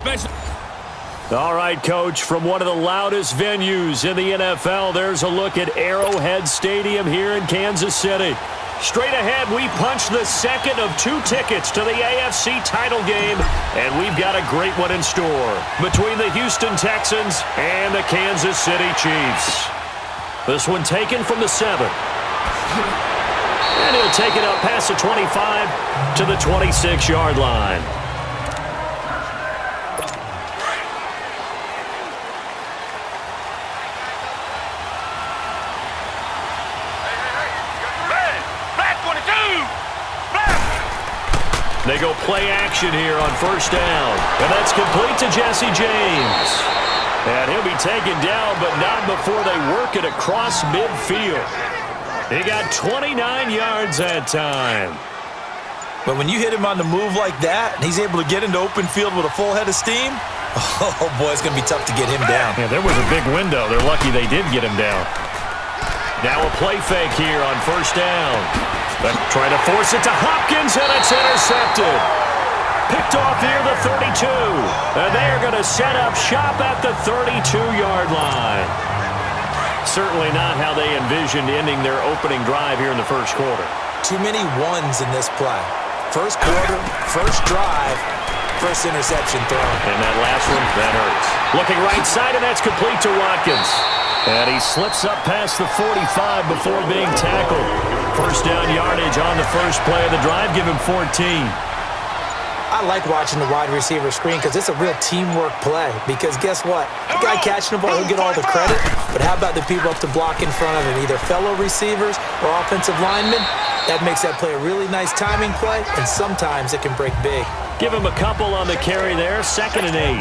All right, Coach, from one of the loudest venues in the NFL, there's a look at Arrowhead Stadium here in Kansas City. Straight ahead, we punch the second of 2 tickets to the AFC title game, and we've got a great one in store between the Houston Texans and the Kansas City Chiefs. This one taken from the 7. And he'll take it up past the 25 to the 26-yard line. They go play action here on first down. And that's complete to Jesse James. And he'll be taken down, but not before they work it across midfield. He got 29 yards that time. But when you hit him on the move like that, and he's able to get into open field with a full head of steam, oh boy, it's going to be tough to get him down. Yeah, there was a big window. They're lucky they did get him down. Now a play fake here on first down. But trying to force it to Hopkins, and it's intercepted. Picked off near the 32. And they are going to set up shop at the 32-yard line. Certainly not how they envisioned ending their opening drive here in the first quarter. Too many ones in this play. First quarter, first drive, first interception thrown. And that last one, that hurts. Looking right side, and that's complete to Watkins. And he slips up past the 45 before being tackled. First down yardage on the first play of the drive. Give him 14. I like watching the wide receiver screen because it's a real teamwork play. Because guess what? The guy catching the ball, he'll get all the credit. But how about the people up to block in front of him? Either fellow receivers or offensive linemen. That makes that play a really nice timing play, and sometimes it can break big. Give him a couple on the carry there. 2nd and 8.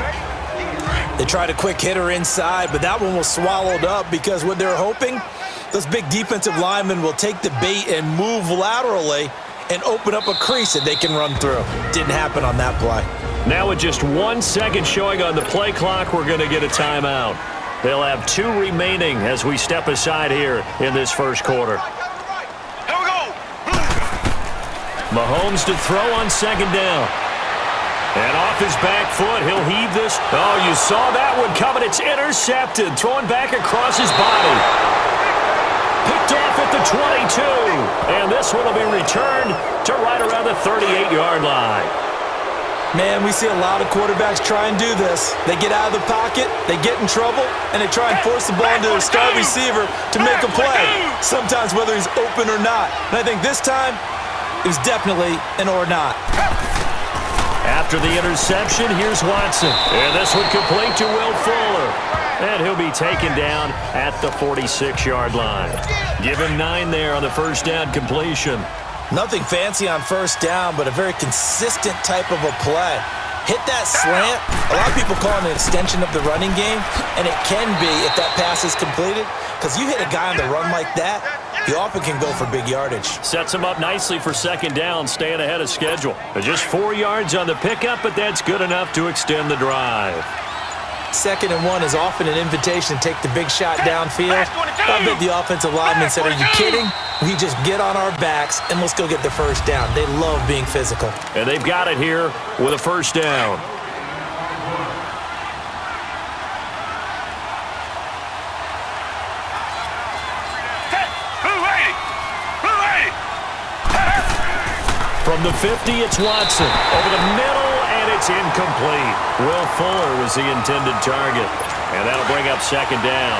They tried a quick hitter inside, but that one was swallowed up because what they're hoping, those big defensive linemen will take the bait and move laterally and open up a crease that they can run through. Didn't happen on that play. Now with just 1 second showing on the play clock, we're going to get a timeout. They'll have 2 remaining as we step aside here in this first quarter. Here we go. Mahomes to throw on 2nd down. And off his back foot, he'll heave this. Oh, you saw that one coming. It's intercepted. Throwing back across his body. Picked off at the 22. And this one will be returned to right around the 38-yard line. Man, we see a lot of quarterbacks try and do this. They get out of the pocket, they get in trouble, and they try and force the ball into their star receiver to make a play. Sometimes whether he's open or not. And I think this time, it was definitely an or not. After the interception, here's Watson. And this one complete to Will Fuller. And he'll be taken down at the 46-yard line. Give him 9 there on the first down completion. Nothing fancy on first down, but a very consistent type of a play. Hit that slant. A lot of people call it an extension of the running game, and it can be if that pass is completed. Because you hit a guy on the run like that, you often can go for big yardage. Sets him up nicely for 2nd down, staying ahead of schedule. Just 4 yards on the pickup, but that's good enough to extend the drive. 2nd and 1 is often an invitation to take the big shot downfield. I bet the offensive lineman said, are you kidding? We just get on our backs and let's go get the first down. They love being physical. And they've got it here with a first down. From the 50, it's Watson. Over the middle, and it's incomplete. Will Fuller was the intended target. And that'll bring up 2nd down.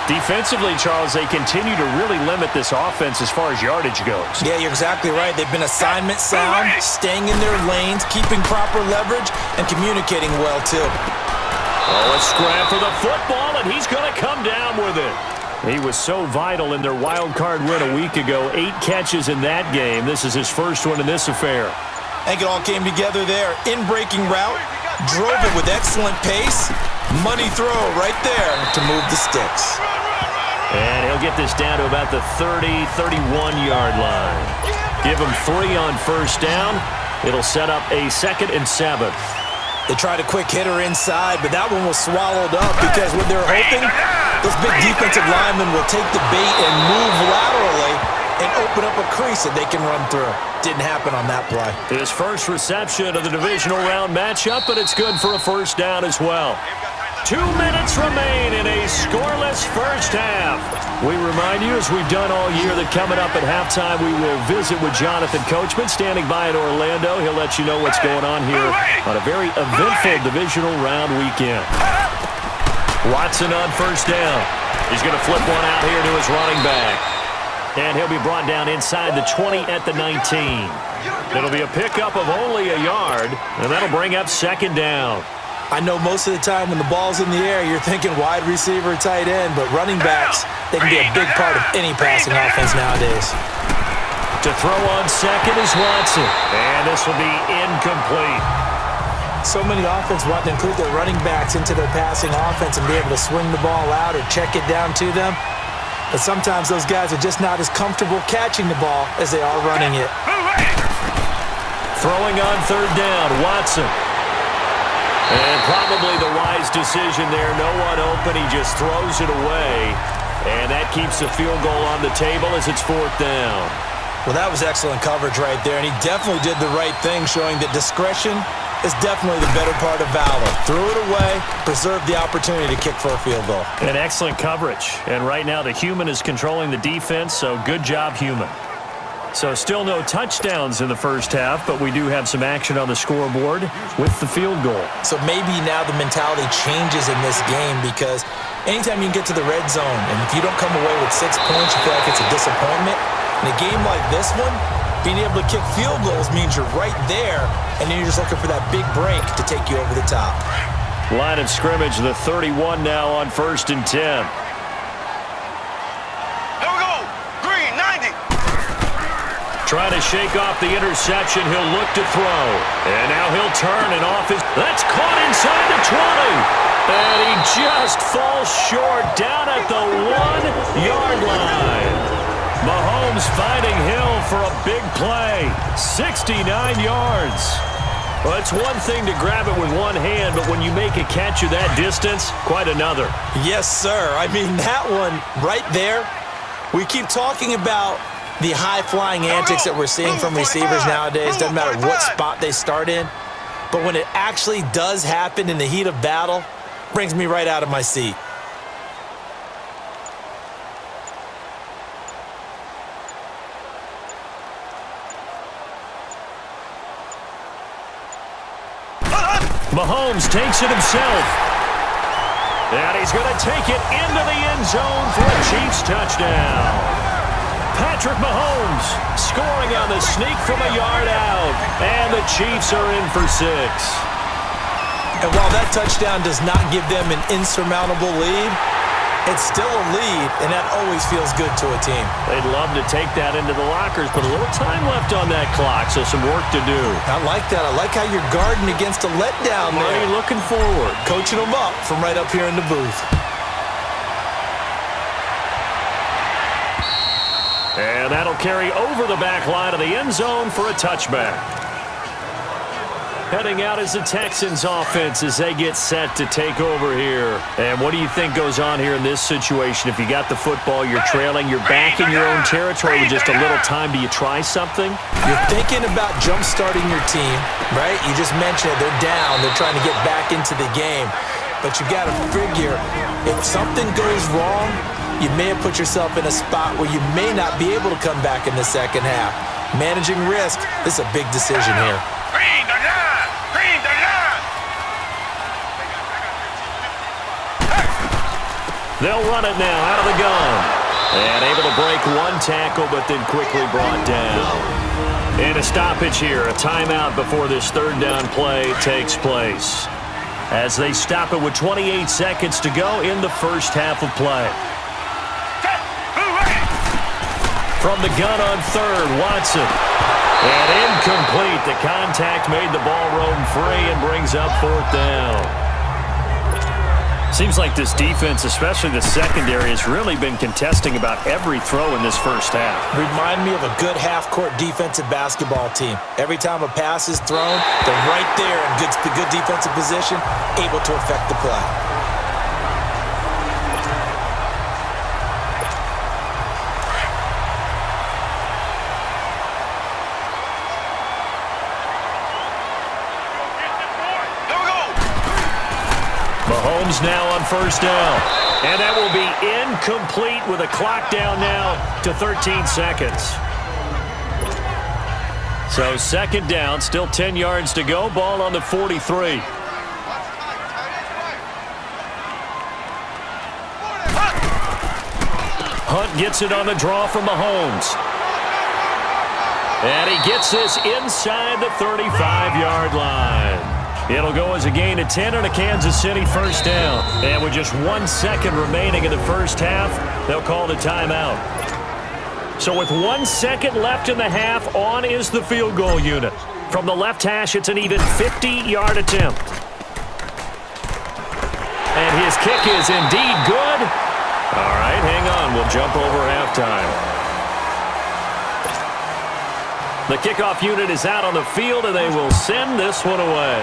Defensively, Charles, they continue to really limit this offense as far as yardage goes. Yeah, you're exactly right. They've been assignment sound, staying in their lanes, keeping proper leverage, and communicating well, too. Oh, a scrap for the football, and he's going to come down with it. He was so vital in their wild card win a week ago. 8 catches in that game. This is his first one in this affair. I think it all came together there. In-breaking route, drove it with excellent pace. Money throw right there to move the sticks. And he'll get this down to about the 30, 31-yard line. Give him 3 on first down. It'll set up a 2nd and 7. They tried a quick hitter inside, but that one was swallowed up because what they're hoping, those big defensive linemen will take the bait and move laterally and open up a crease that they can run through. Didn't happen on that play. His first reception of the divisional round matchup, but it's good for a first down as well. 2 minutes remain in a scoreless first half. We remind you, as we've done all year, that coming up at halftime, we will visit with Jonathan Coachman, standing by in Orlando. He'll let you know what's going on here on a very eventful divisional round weekend. Watson on first down. He's going to flip one out here to his running back. And he'll be brought down inside the 20 at the 19. It'll be a pickup of only a yard, and that'll bring up second down. I know most of the time when the ball's in the air, you're thinking wide receiver, tight end, but running backs, they can be a big part of any passing offense nowadays. To throw on second is Watson, and this will be incomplete. So many offense want to include their running backs into their passing offense and be able to swing the ball out or check it down to them. But sometimes those guys are just not as comfortable catching the ball as they are running it. Throwing on third down, Watson. And probably the wise decision there. No one open. He just throws it away. And that keeps the field goal on the table as it's fourth down. Well, that was excellent coverage right there. And he definitely did the right thing, showing that discretion is definitely the better part of valor. Threw it away, preserved the opportunity to kick for a field goal. And excellent coverage. And right now the human is controlling the defense, so good job, human. So still no touchdowns in the first half, but we do have some action on the scoreboard with the field goal. So maybe now the mentality changes in this game, because anytime you can get to the red zone, and if you don't come away with 6 points, you feel like it's a disappointment. In a game like this one, being able to kick field goals means you're right there, and then you're just looking for that big break to take you over the top. Line of scrimmage, the 31 now on 1st and 10. Trying to shake off the interception. He'll look to throw. And now he'll turn and off his... That's caught inside the 20. And he just falls short down at the 1-yard line. Mahomes finding Hill for a big play. 69 yards. Well, it's one thing to grab it with one hand, but when you make a catch of that distance, quite another. Yes, sir. I mean, that one right there, we keep talking about the high-flying antics that we're seeing from receivers nowadays. Doesn't matter what spot they start in. But when it actually does happen in the heat of battle, brings me right out of my seat. Mahomes takes it himself. And he's going to take it into the end zone for a Chiefs touchdown. Patrick Mahomes scoring on the sneak from a yard out. And the Chiefs are in for 6. And while that touchdown does not give them an insurmountable lead, it's still a lead, and that always feels good to a team. They'd love to take that into the lockers, but a little time left on that clock, so some work to do. I like that. I like how you're guarding against a letdown there. Money looking forward. Coaching them up from right up here in the booth. And that'll carry over the back line of the end zone for a touchback. Heading out is the Texans offense as they get set to take over here. And what do you think goes on here in this situation? If you got the football, you're trailing, you're back in your own territory with just a little time. Do you try something? You're thinking about jump-starting your team, right? You just mentioned it. They're down. They're trying to get back into the game. But you got to figure, if something goes wrong, you may have put yourself in a spot where you may not be able to come back in the second half. Managing risk, this is a big decision here. They'll run it now out of the gun. And able to break one tackle, but then quickly brought down. And a stoppage here, a timeout before this third down play takes place. As they stop it with 28 seconds to go in the first half of play. From the gun on third, Watson. And incomplete. The contact made the ball roam free and brings up fourth down. Seems like this defense, especially the secondary, has really been contesting about every throw in this first half. Remind me of a good half-court defensive basketball team. Every time a pass is thrown, they're right there in good defensive position, able to affect the play. Mahomes now on first down. And that will be incomplete with a clock down now to 13 seconds. So second down, still 10 yards to go. Ball on the 43. Hunt gets it on the draw from Mahomes. And he gets this inside the 35-yard line. It'll go as a gain of 10 on a Kansas City first down. And with just 1 second remaining in the first half, they'll call the timeout. So with 1 second left in the half, on is the field goal unit. From the left hash, it's an even 50-yard attempt. And his kick is indeed good. All right, hang on. We'll jump over halftime. The kickoff unit is out on the field, and they will send this one away.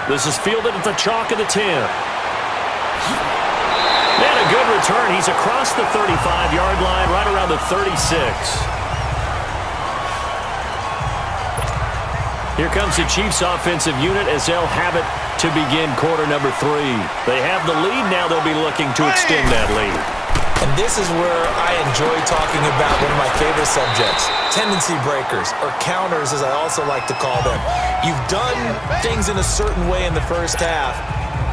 This is fielded at the chalk of the 10. And a good return. He's across the 35-yard line, right around the 36. Here comes the Chiefs offensive unit as they'll have it to begin quarter number 3. They have the lead. Now they'll be looking to extend that lead. And this is where I enjoy talking about one of my favorite subjects, tendency breakers, or counters as I also like to call them. You've done things in a certain way in the first half,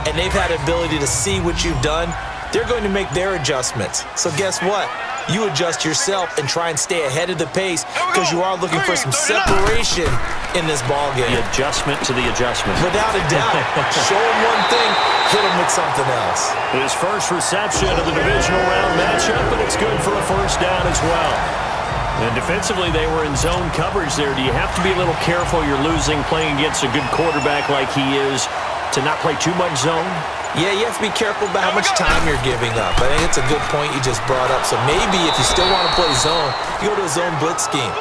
and they've had the ability to see what you've done. They're going to make their adjustments. So guess what? You adjust yourself and try and stay ahead of the pace because you are looking for some separation in this ball game. The adjustment to the adjustment. Without a doubt. Show them one thing, hit them with something else. His first reception of the divisional round matchup, but it's good for a first down as well. And defensively, they were in zone coverage there. Do you have to be a little careful? You're losing playing against a good quarterback like he is to not play too much zone? Yeah, you have to be careful about how much time you're giving up. I think it's a good point you just brought up. So maybe if you still want to play zone, you go to a zone blitz scheme.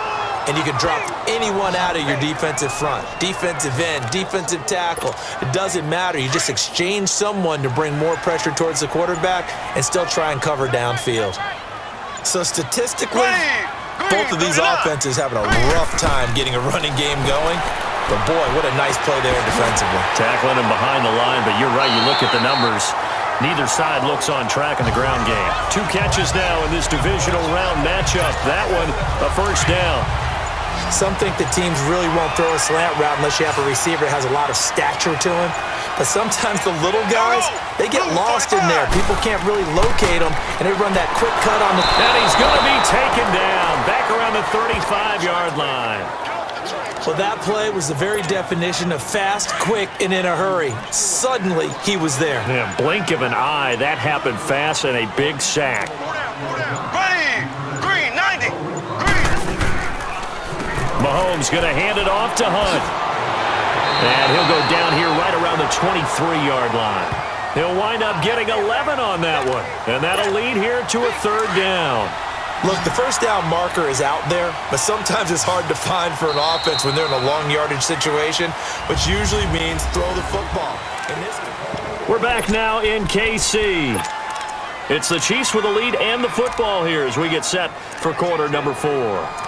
And you can drop anyone out of your defensive front. Defensive end, defensive tackle. It doesn't matter. You just exchange someone to bring more pressure towards the quarterback and still try and cover downfield. So statistically, both of these offenses having a rough time getting a running game going. But, boy, what a nice play there defensively. Tackling him behind the line, but you're right. You look at the numbers. Neither side looks on track in the ground game. 2 catches now in this divisional round matchup. That one, a first down. Some think that teams really won't throw a slant route unless you have a receiver that has a lot of stature to him. But sometimes the little guys, they get lost in there. People can't really locate them, and they run that quick cut on the... And he's going to be taken down back around the 35-yard line. Well, that play was the very definition of fast, quick, and in a hurry. Suddenly, he was there. Yeah, blink of an eye. That happened fast and a big sack. Ready! Green, 90! Green! Mahomes going to hand it off to Hunt. And he'll go down here right around the 23-yard line. He'll wind up getting 11 on that one. And that'll lead here to a third down. Look, the first down marker is out there, but sometimes it's hard to find for an offense when they're in a long yardage situation, which usually means throw the football. We're back now in KC. It's the Chiefs with the lead and the football here as we get set for quarter number 4.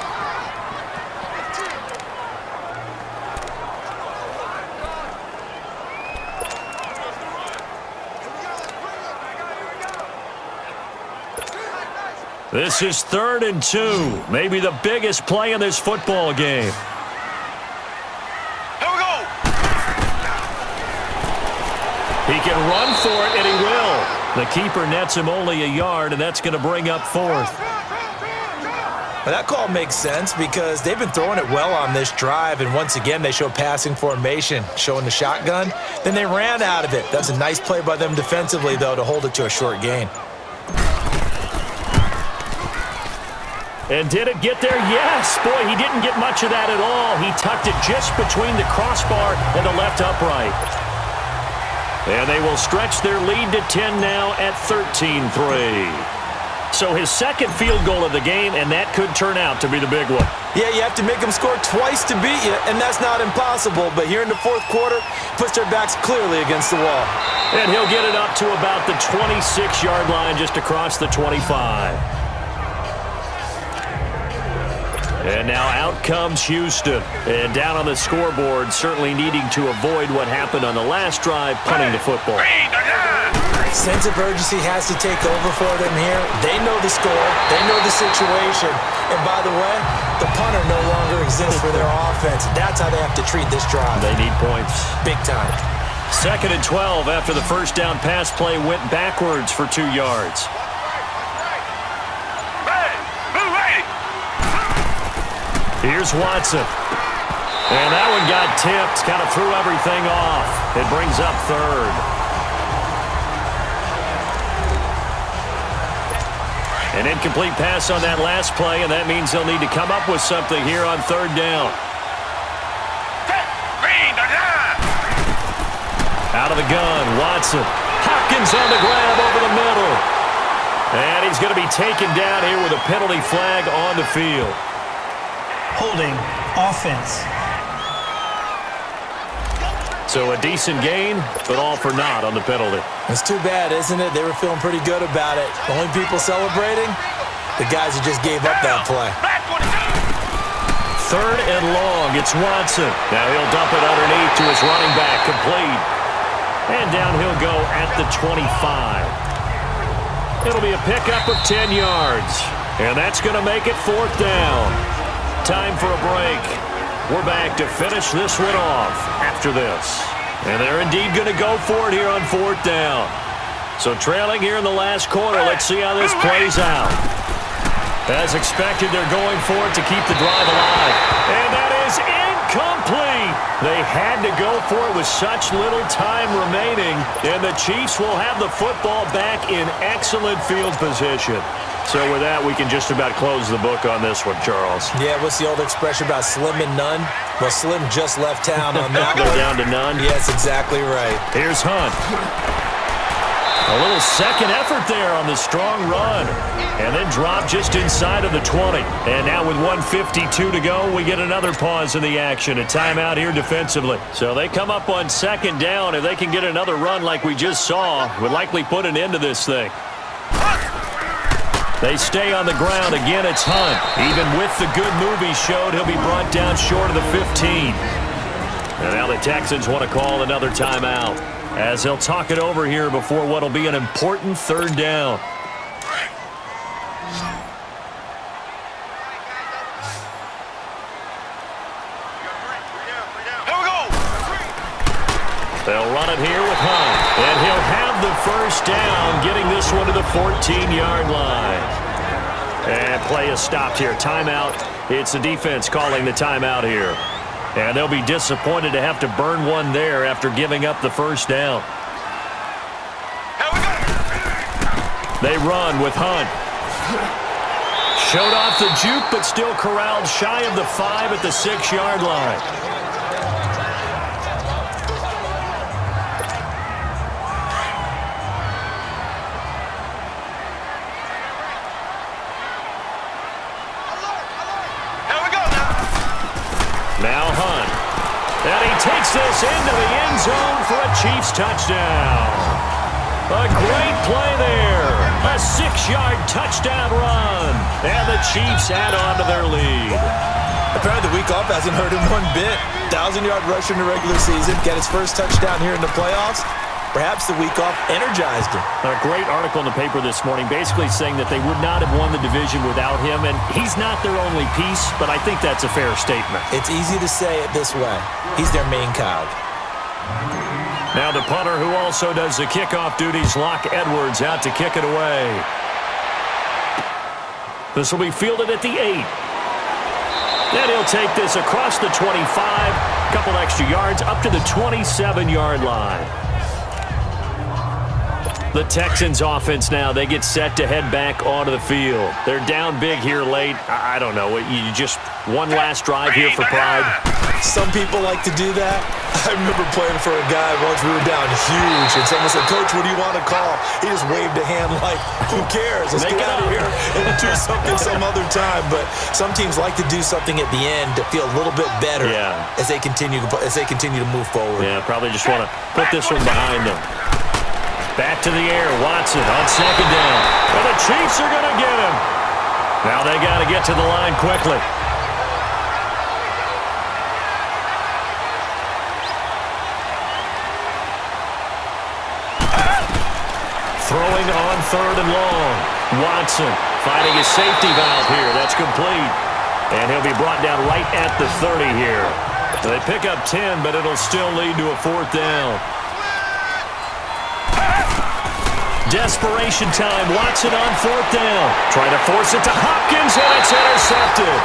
This is 3rd and 2, maybe the biggest play in this football game. Here we go! He can run for it, and he will. The keeper nets him only a yard, and that's going to bring up 4th. Well, that call makes sense because they've been throwing it well on this drive, and once again they show passing formation, showing the shotgun. Then they ran out of it. That's a nice play by them defensively, though, to hold it to a short gain. And did it get there? Yes. Boy, he didn't get much of that at all. He tucked it just between the crossbar and the left upright. And they will stretch their lead to 10 now at 13-3. So his second field goal of the game, and that could turn out to be the big one. Yeah, you have to make them score twice to beat you, and that's not impossible. But here in the 4th quarter, puts their backs clearly against the wall. And he'll get it up to about the 26-yard line just across the 25. And now out comes Houston. And down on the scoreboard, certainly needing to avoid what happened on the last drive, punting the football. Sense of urgency has to take over for them here. They know the score. They know the situation. And by the way, the punter no longer exists for their offense. That's how they have to treat this drive. They need points. Big time. 2nd and 12 after the first down pass play went backwards for 2 yards. Here's Watson. And that one got tipped. Kind of threw everything off. It brings up 3rd. An incomplete pass on that last play, and that means they'll need to come up with something here on 3rd down. Out of the gun, Watson. Hopkins on the grab over the middle. And he's going to be taken down here with a penalty flag on the field. Holding offense. So a decent gain, but all for naught on the penalty. It's too bad, isn't it? They were feeling pretty good about it. The only people celebrating, the guys who just gave up that play. 3rd and long, it's Watson. Now he'll dump it underneath to his running back, complete. And down he'll go at the 25. It'll be a pickup of 10 yards. And that's going to make it 4th down. Time for a break. We're back to finish this one off after this. And they're indeed going to go for it here on 4th down. So trailing here in the last quarter, let's see how this plays out. As expected, they're going for it to keep the drive alive. And that is incomplete. They had to go for it with such little time remaining. And the Chiefs will have the football back in excellent field position. So with that, we can just about close the book on this one, Charles. Yeah, what's the old expression about slim and none? Well, Slim just left town on that Go one. down to none. Yes, exactly right. Here's Hunt. A little second effort there on the strong run. And then drop just inside of the 20. And now with 1:52 to go, we get another pause in the action. A timeout here defensively. So they come up on 2nd down. If they can get another run like we just saw, would likely put an end to this thing. They stay on the ground. Again, it's Hunt. Even with the good move he showed, he'll be brought down short of the 15. And now the Texans want to call another timeout, as they'll talk it over here before what will be an important 3rd down. They'll run it here with Hunt. And he'll have the 1st down, getting this one to the 14-yard line. And play is stopped here. Timeout. It's the defense calling the timeout here. And they'll be disappointed to have to burn one there after giving up the 1st down. They run with Hunt. Showed off the juke, but still corralled shy of the 5 at the 6-yard line. Now Hunt. And he takes this into the end zone for a Chiefs touchdown. A great play there. A 6-yard touchdown run. And the Chiefs add on to their lead. Apparently the week off hasn't hurt him one bit. 1,000-yard rush in the regular season. Get his first touchdown here in the playoffs. Perhaps the week off energized him. A great article in the paper this morning basically saying that they would not have won the division without him, and he's not their only piece, but I think that's a fair statement. It's easy to say it this way. He's their main cog. Now the punter, who also does the kickoff duties, Locke Edwards, out to kick it away. This will be fielded at the 8. Then he'll take this across the 25, a couple extra yards, up to the 27-yard line. The Texans offense now, they get set to head back onto the field. They're down big here late. I don't know. You just one last drive here for pride. Some people like to do that. I remember playing for a guy once. We were down huge, and someone said, "Coach, what do you want to call?" He just waved a hand like, "Who cares? Let's get out of here and do something some other time." But some teams like to do something at the end to feel a little bit better as they continue to move forward. Yeah, probably just want to put this one behind them. Back to the air, Watson on 2nd down. Well, the Chiefs are going to get him. Now they got to get to the line quickly. Throwing on 3rd and long. Watson finding his safety valve here. That's complete. And he'll be brought down right at the 30 here. They pick up 10, but it'll still lead to a 4th down. Desperation time. Watson on 4th down. Trying to force it to Hopkins, and it's intercepted.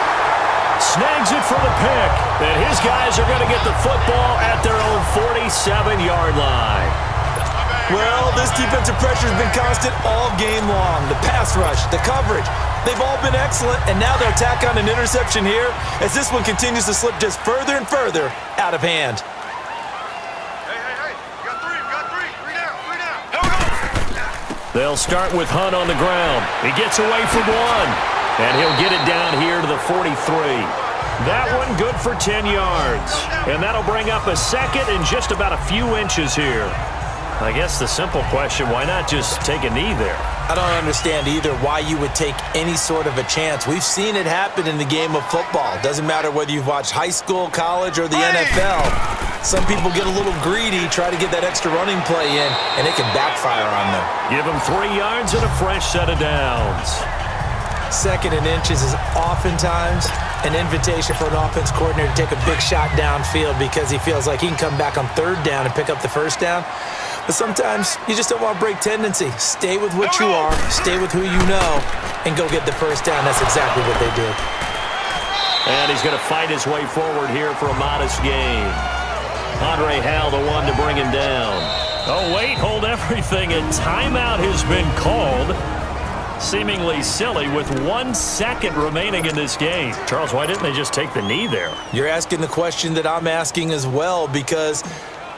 Snags it for the pick. And his guys are going to get the football at their own 47-yard line. Well, this defensive pressure has been constant all game long. The pass rush, the coverage, they've all been excellent, and now they'll tack on an interception here as this one continues to slip just further and further out of hand. Hey. You got three. Three down. Here we go. They'll start with Hunt on the ground. He gets away from one, and he'll get it down here to the 43. That one good for 10 yards, and that'll bring up a 2nd and just about a few inches here. I guess the simple question, why not just take a knee there? I don't understand either why you would take any sort of a chance. We've seen it happen in the game of football. Doesn't matter whether you've watched high school, college, or the NFL. Some people get a little greedy, try to get that extra running play in, and it can backfire on them. Give them 3 yards and a fresh set of downs. 2nd and inches is oftentimes an invitation for an offense coordinator to take a big shot downfield because he feels like he can come back on 3rd down and pick up the 1st down. But sometimes you just don't want to break tendency. Stay with what you are, stay with who you know, and go get the 1st down. That's exactly what they did. And he's going to fight his way forward here for a modest gain. Andre Hal, the one to bring him down. Oh, wait, hold everything. A timeout has been called. Seemingly silly with 1 second remaining in this game. Charles, why didn't they just take the knee there? You're asking the question that I'm asking as well, because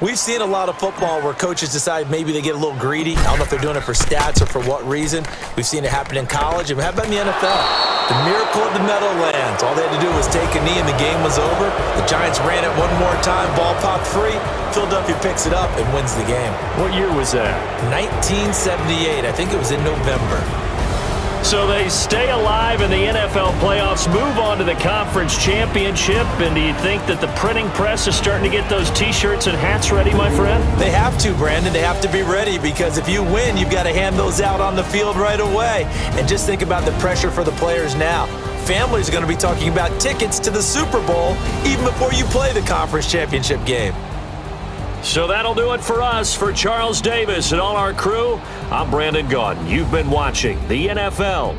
we've seen a lot of football where coaches decide maybe they get a little greedy. I don't know if they're doing it for stats or for what reason. We've seen it happen in college. And how about in the NFL? The miracle of the Meadowlands. All they had to do was take a knee and the game was over. The Giants ran it one more time. Ball popped free. Philadelphia picks it up and wins the game. What year was that? 1978. I think it was in November. So they stay alive in the NFL playoffs, move on to the conference championship, and do you think that the printing press is starting to get those T-shirts and hats ready, my friend? They have to, Brandon. They have to be ready because if you win, you've got to hand those out on the field right away. And just think about the pressure for the players now. Families are going to be talking about tickets to the Super Bowl even before you play the conference championship game. So that'll do it for us. For Charles Davis and all our crew, I'm Brandon Gaudin. You've been watching the NFL